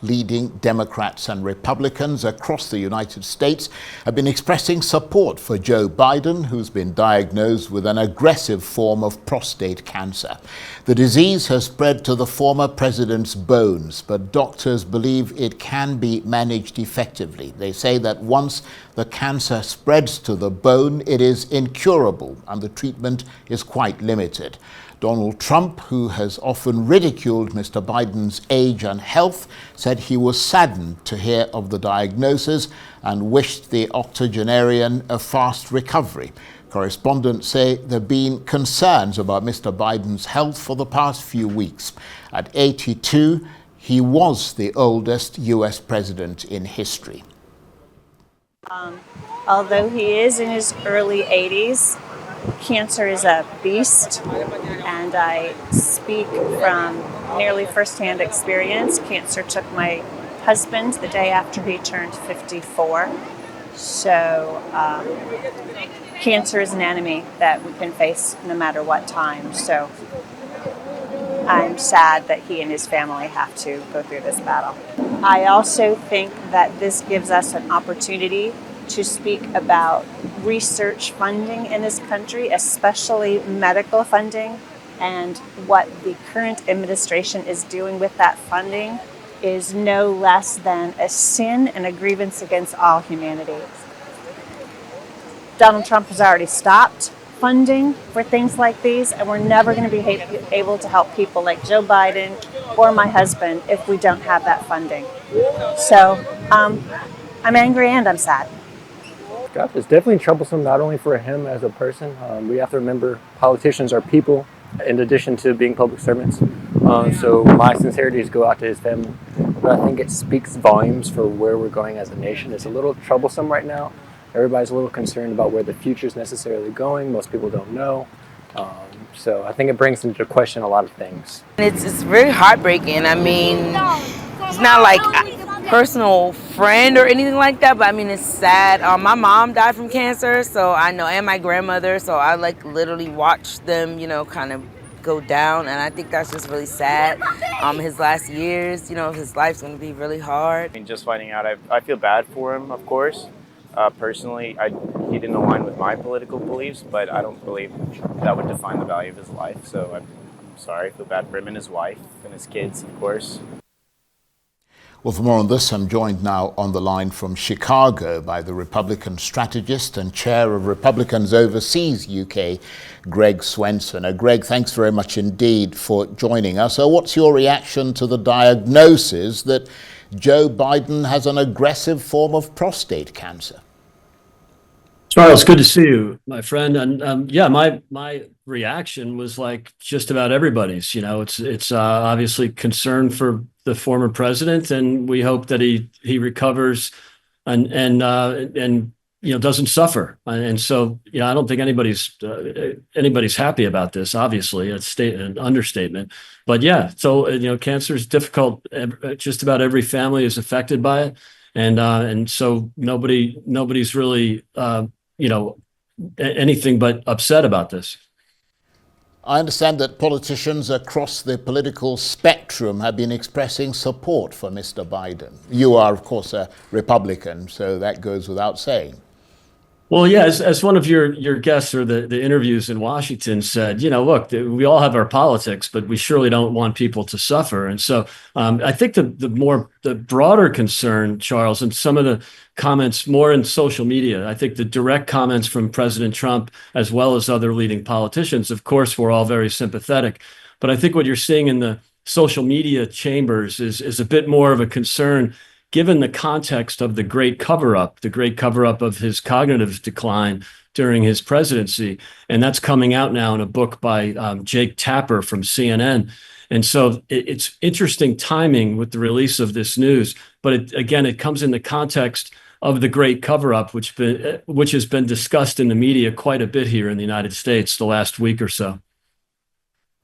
leading Democrats and Republicans across the United States have been expressing support for Joe Biden, who's been diagnosed with an aggressive form of prostate cancer. The disease has spread to the former president's bones, but doctors believe it can be managed effectively. They say that once the cancer spreads to the bone, it is incurable and the treatment is quite limited. Donald Trump, who has often ridiculed Mr. Biden's age and health, said he was saddened to hear of the diagnosis and wished the octogenarian a fast recovery. Correspondents say there have been concerns about Mr. Biden's health for the past few weeks. At 82, he was the oldest U.S. president in history. Although he is in his early 80s, cancer is a beast, and I speak from nearly firsthand experience. Cancer took my husband the day after he turned 54. So cancer is an enemy that we can face no matter what time. So I'm sad that he and his family have to go through this battle. I also think that this gives us an opportunity to speak about research funding in this country, especially medical funding, and what the current administration is doing with that funding is no less than a sin and a grievance against all humanity. Donald Trump has already stopped funding for things like these, and we're never going to be able to help people like Joe Biden or my husband if we don't have that funding. So I'm angry and I'm sad. It's definitely troublesome, not only for him as a person. We have to remember politicians are people, in addition to being public servants. So my sincerities go out to his family. But I think it speaks volumes for where we're going as a nation. It's a little troublesome right now. Everybody's a little concerned about where the future is necessarily going. Most people don't know. So I think it brings into question a lot of things. It's very heartbreaking. I mean, it's not like personal friend or anything like that, but I mean, it's sad. My mom died from cancer, so I know, and my grandmother, so I literally watched them, kind of go down, and I think that's just really sad. His last years, his life's going to be really hard. I mean, just finding out, I feel bad for him, of course. Personally, he didn't align with my political beliefs, but I don't believe that would define the value of his life. So I'm sorry, I feel bad for him and his wife and his kids, of course. Well, for more on this, I'm joined now on the line from Chicago by the Republican strategist and chair of Republicans Overseas UK, Greg Swenson. Greg, thanks very much indeed for joining us. So what's your reaction to the diagnosis that Joe Biden has an aggressive form of prostate cancer? Charles, good to see you, my friend. And yeah, my reaction was like just about everybody's. It's obviously concern for the former president, and we hope that he recovers and doesn't suffer. And so I don't think anybody's happy about this. Obviously, it's an understatement. But yeah, so cancer is difficult. Just about every family is affected by it, and so nobody's really anything but upset about this. I understand that politicians across the political spectrum have been expressing support for Mr. Biden. You are, of course, a Republican, so that goes without saying. Well, yeah, as one of your guests or the interviews in Washington said, look, we all have our politics, but we surely don't want people to suffer. And so I think the broader concern, Charles, and some of the comments more in social media, I think the direct comments from President Trump, as well as other leading politicians, of course, we're all very sympathetic. But I think what you're seeing in the social media chambers is a bit more of a concern, given the context of the great cover-up of his cognitive decline during his presidency. And that's coming out now in a book by Jake Tapper from CNN. And so it's interesting timing with the release of this news. But it comes in the context of the great cover-up, which has been discussed in the media quite a bit here in the United States the last week or so.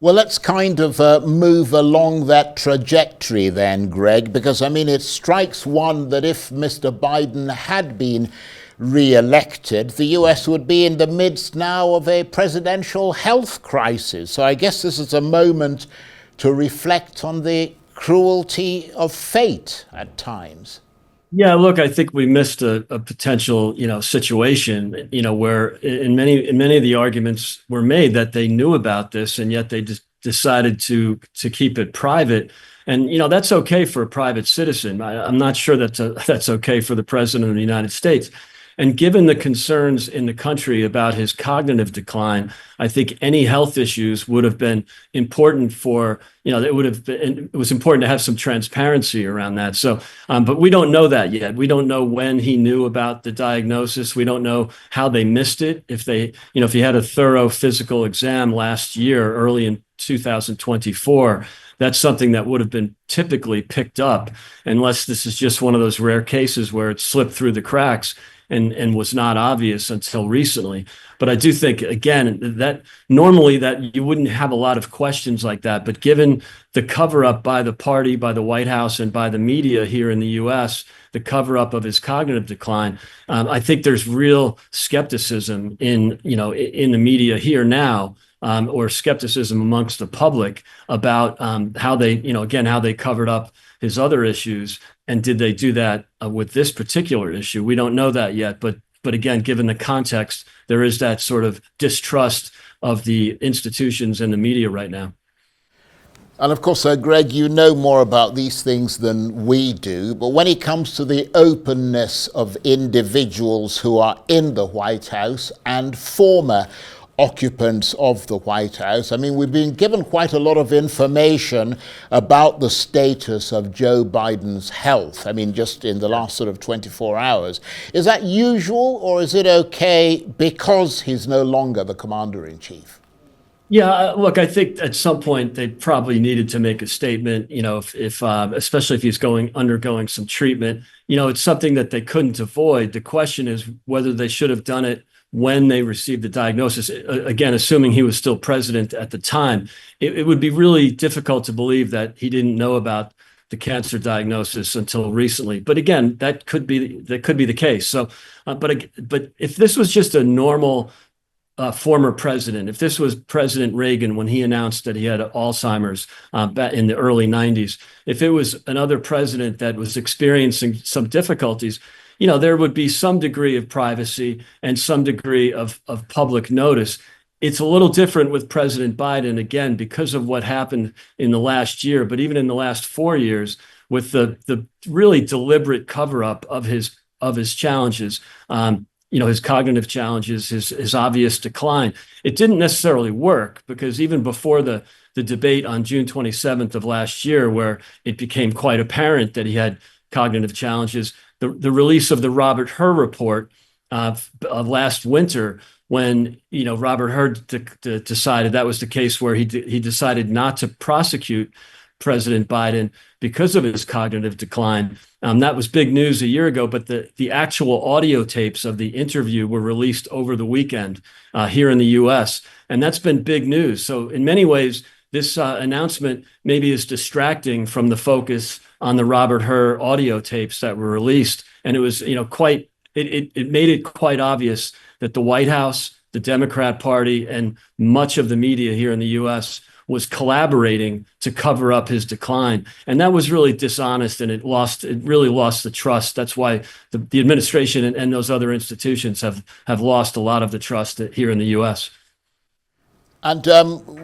Well, let's kind of move along that trajectory then, Greg, because, it strikes one that if Mr. Biden had been re-elected, the US would be in the midst now of a presidential health crisis. So I guess this is a moment to reflect on the cruelty of fate at times? Yeah, look, I think we missed a potential, situation, where in many of the arguments were made that they knew about this and yet they just decided to keep it private. And that's okay for a private citizen. I'm not sure that's okay for the president of the United States. And given the concerns in the country about his cognitive decline, I think any health issues would have been important for, it was important to have some transparency around that. So, but we don't know that yet. We don't know when he knew about the diagnosis. We don't know how they missed it. If he had a thorough physical exam last year, early in 2024, that's something that would have been typically picked up, unless this is just one of those rare cases where it slipped through the cracks and was not obvious until recently. But I do think, again, that normally that you wouldn't have a lot of questions like that. But given the cover up by the party, by the White House, and by the media here in the U.S., the cover up of his cognitive decline, I think there's real skepticism in the media here now, or skepticism amongst the public about how they covered up his other issues. And did they do that with this particular issue? We don't know that yet. But again, given the context, there is that sort of distrust of the institutions and the media right now. And of course, Greg, you know more about these things than we do. But when it comes to the openness of individuals who are in the White House and former occupants of the White House, I mean, we've been given quite a lot of information about the status of Joe Biden's health. I mean, just in the last sort of 24 hours. Is that usual, or is it okay because he's no longer the commander-in-chief? Yeah, look, I think at some point they probably needed to make a statement, if especially if he's undergoing some treatment. It's something that they couldn't avoid. The question is whether they should have done it when they received the diagnosis. Again, assuming he was still president at the time, it would be really difficult to believe that he didn't know about the cancer diagnosis until recently. But again, that could be the case. So, but if this was just a normal former president, if this was President Reagan when he announced that he had Alzheimer's back in the early 90s, if it was another president that was experiencing some difficulties, there would be some degree of privacy and some degree of public notice. It's a little different with President Biden, again, because of what happened in the last year, but even in the last 4 years, with the really deliberate cover-up of his challenges, his cognitive challenges, his obvious decline. It didn't necessarily work, because even before the debate on June 27th of last year, where it became quite apparent that he had cognitive challenges, the release of the Robert Hur report of last winter, when Robert Hur decided that was the case where he decided not to prosecute President Biden because of his cognitive decline. That was big news a year ago, but the actual audio tapes of the interview were released over the weekend here in the U.S., and that's been big news. So in many ways, this announcement maybe is distracting from the focus on the Robert Hur audio tapes that were released. And it was, it made it quite obvious that the White House, the Democrat Party, and much of the media here in the U.S. was collaborating to cover up his decline. And that was really dishonest, and it really lost the trust. That's why the administration and those other institutions have lost a lot of the trust here in the U.S. And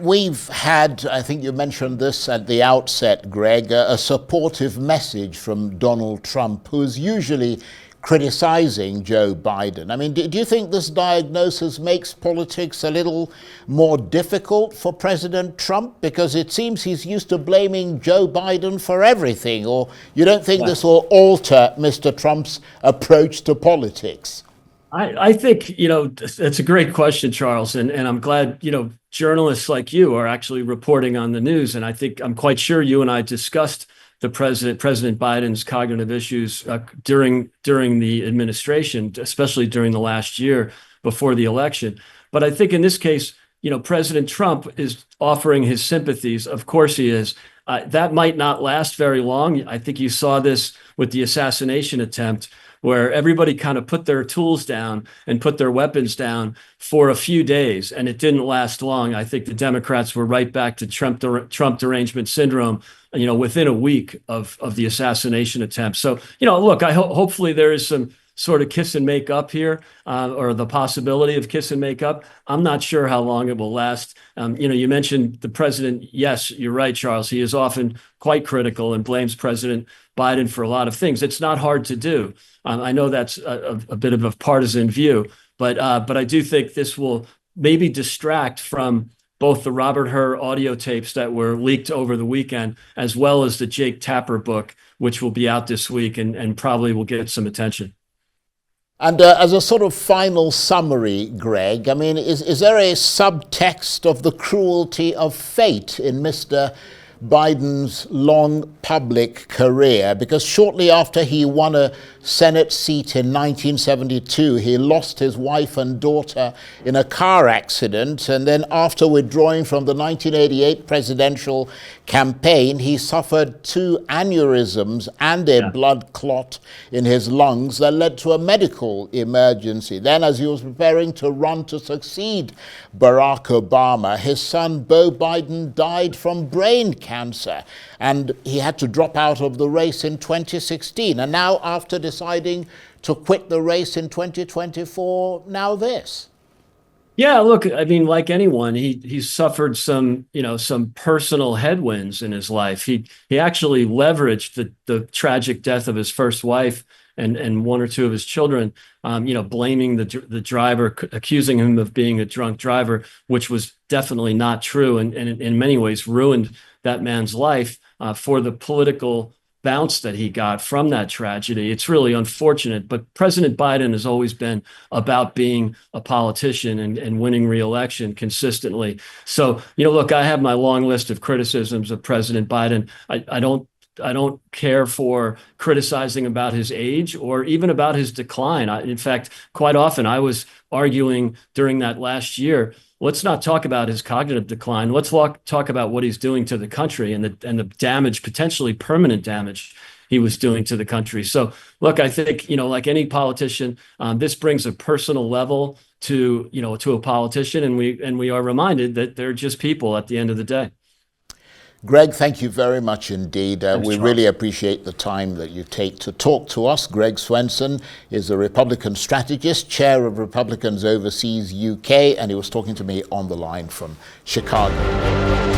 we've had, I think you mentioned this at the outset, Greg, a supportive message from Donald Trump, who is usually criticizing Joe Biden. I mean, do you think this diagnosis makes politics a little more difficult for President Trump? Because it seems he's used to blaming Joe Biden for everything. Or you don't think this will alter Mr. Trump's approach to politics? I think, that's a great question, Charles. And I'm glad, journalists like you are actually reporting on the news. And I'm quite sure you and I discussed President Biden's cognitive issues during the administration, especially during the last year before the election. But I think in this case, President Trump is offering his sympathies. Of course he is. That might not last very long. I think you saw this with the assassination attempt, where everybody kind of put their tools down and put their weapons down for a few days, and it didn't last long. I think the Democrats were right back to Trump derangement syndrome, within a week of the assassination attempt. So, look, hopefully there is some sort of kiss and make up here, or the possibility of kiss and make up. I'm not sure how long it will last. You mentioned the president. Yes, you're right, Charles. He is often quite critical and blames President Biden for a lot of things. It's not hard to do. I know that's a bit of a partisan view, but I do think this will maybe distract from both the Robert Hur audio tapes that were leaked over the weekend, as well as the Jake Tapper book, which will be out this week and probably will get some attention. And as a sort of final summary, Greg, I mean, is there a subtext of the cruelty of fate in Mr. Biden's long public career? Because shortly after he won a Senate seat in 1972, he lost his wife and daughter in a car accident. And then after withdrawing from the 1988 presidential campaign, he suffered 2 aneurysms and a blood clot in his lungs that led to a medical emergency. Then, as he was preparing to run to succeed Barack Obama, his son Beau Biden died from brain cancer, and he had to drop out of the race in 2016. And now, after deciding to quit the race in 2024, now this. Yeah, look, I mean, like anyone, he suffered some personal headwinds in his life. He actually leveraged the tragic death of his first wife and 1 or 2 of his children, blaming the driver, accusing him of being a drunk driver, which was definitely not true, and in many ways ruined that man's life for the political bounce that he got from that tragedy. It's really unfortunate, but President Biden has always been about being a politician and winning re-election consistently. So, look, I have my long list of criticisms of President Biden. I don't care for criticizing about his age or even about his decline. In fact, quite often I was arguing during that last year, let's not talk about his cognitive decline. Let's talk about what he's doing to the country and the damage, potentially permanent damage he was doing to the country. So, look, I think, like any politician, this brings a personal level to a politician, and we are reminded that they're just people at the end of the day. Greg, thank you very much indeed. We Charles. really appreciate the time that you take to talk to us. Greg Swenson is a Republican strategist, chair of Republicans Overseas UK, and he was talking to me on the line from Chicago.